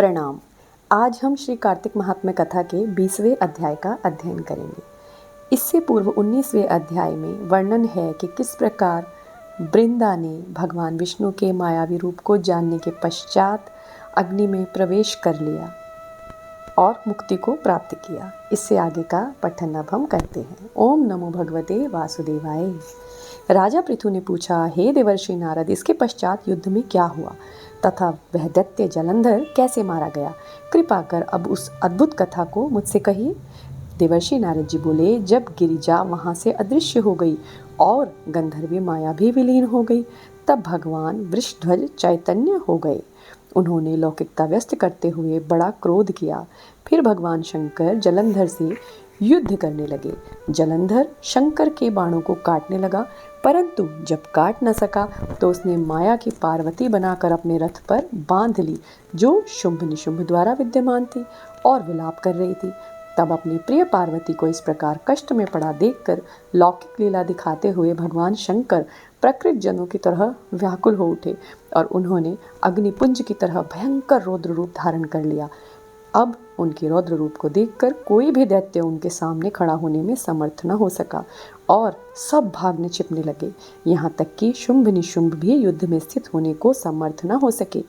प्रणाम। आज हम श्री कार्तिक महात्म्य कथा के 20वें अध्याय का अध्ययन करेंगे। इससे पूर्व 19वें अध्याय में वर्णन है कि किस प्रकार वृंदा ने भगवान विष्णु के मायावी रूप को जानने के पश्चात अग्नि में प्रवेश कर लिया और मुक्ति को प्राप्त किया। इससे आगे का पठन अब हम करते हैं। ओम नमो भगवते वासुदेवाय। राजा पृथु ने पूछा, हे देवर्षि नारद, इसके पश्चात युद्ध में क्या हुआ तथा वह दैत्य जलंधर कैसे मारा गया? कृपा कर अब उस अद्भुत कथा को मुझसे कहिए। देवर्षि नारद जी बोले, जब गिरिजा वहां से अदृश्य हो गई और गंधर्वी माया भी विलीन हो गई, तब भगवान वृषध्वज चैतन्य हो गए। उन्होंने लौकिकता व्यस्त करते हुए बड़ा क्रोध किया। फिर भगवान शंकर जलंधर से युद्ध करने लगे। जलंधर शंकर के बाणों को काटने लगा, परंतु जब काट न सका तो उसने माया की पार्वती बनाकर अपने रथ पर बांध ली, जो शुंभ निशुंभ द्वारा विद्यमान थी और विलाप कर रही थी। तब अपनी प्रिय पार्वती को इस प्रकार कष्ट में पड़ा देखकर लौकिक लीला दिखाते हुए भगवान शंकर प्रकृत जनों की तरह व्याकुल हो उठे और उन्होंने अग्निपुंज की तरह भयंकर रौद्र रूप धारण कर लिया। अब उनके रौद्र रूप को देखकर कोई भी दैत्य उनके सामने खड़ा होने में समर्थ न हो सका और सब भागने छिपने लगे। यहाँ तक कि शुंभ निशुंभ भी युद्ध में स्थित होने को समर्थ न हो सके।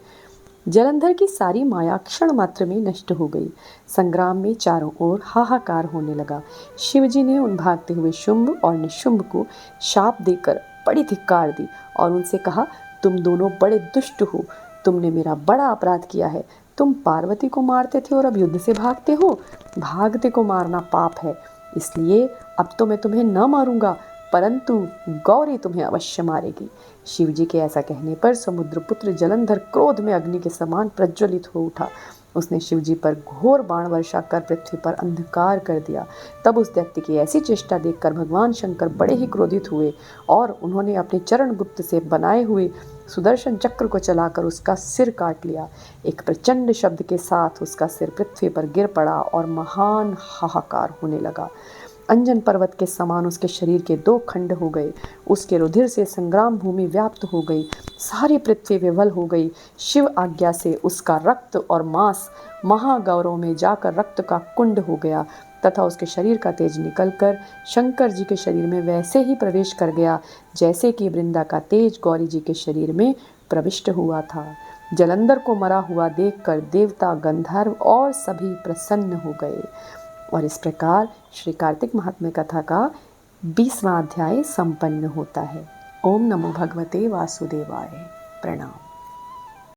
जलंधर की सारी माया क्षण मात्र में नष्ट हो गई। संग्राम में चारों ओर हाहाकार होने लगा। शिवजी ने उन भागते हुए शुंभ और निशुंभ को शाप देकर बड़ी धिक्कार दी और उनसे कहा, तुम दोनों बड़े दुष्ट हो, तुमने मेरा बड़ा अपराध किया है। तुम पार्वती को मारते थे और अब युद्ध से भागते हो। भागते को मारना पाप है, इसलिए अब तो मैं तुम्हें न मारूंगा, परंतु गौरी तुम्हें अवश्य मारेगी। शिवजी के ऐसा कहने पर समुद्रपुत्र जलंधर क्रोध में अग्नि के समान प्रज्वलित हो उठा। उसने शिवजी पर घोर बाण वर्षा कर पृथ्वी पर अंधकार कर दिया। तब उस दैत्य की ऐसी चेष्टा देखकर भगवान शंकर बड़े ही क्रोधित हुए और उन्होंने अपने चरण गुप्त से बनाए हुए सुदर्शन चक्र को चलाकर उसका सिर काट लिया। एक प्रचंड शब्द के साथ उसका सिर पृथ्वी पर गिर पड़ा और महान हाहाकार होने लगा। अंजन पर्वत के समान उसके शरीर के 2 खंड हो गए। उसके रुधिर से संग्राम भूमि व्याप्त हो गई, सारी पृथ्वी विवल हो गई। शिव आज्ञा से उसका रक्त और मांस महागौरव में जाकर रक्त का कुंड हो गया तथा उसके शरीर का तेज निकलकर शंकर जी के शरीर में वैसे ही प्रवेश कर गया जैसे कि वृंदा का तेज गौरी जी के शरीर में प्रविष्ट हुआ था। जलंधर को मरा हुआ देखकर देवता, गंधर्व और सभी प्रसन्न हो गए। और इस प्रकार श्री कार्तिक महात्म्य कथा का 20वां अध्याय संपन्न होता है। ओम नमो भगवते वासुदेवाय। प्रणाम।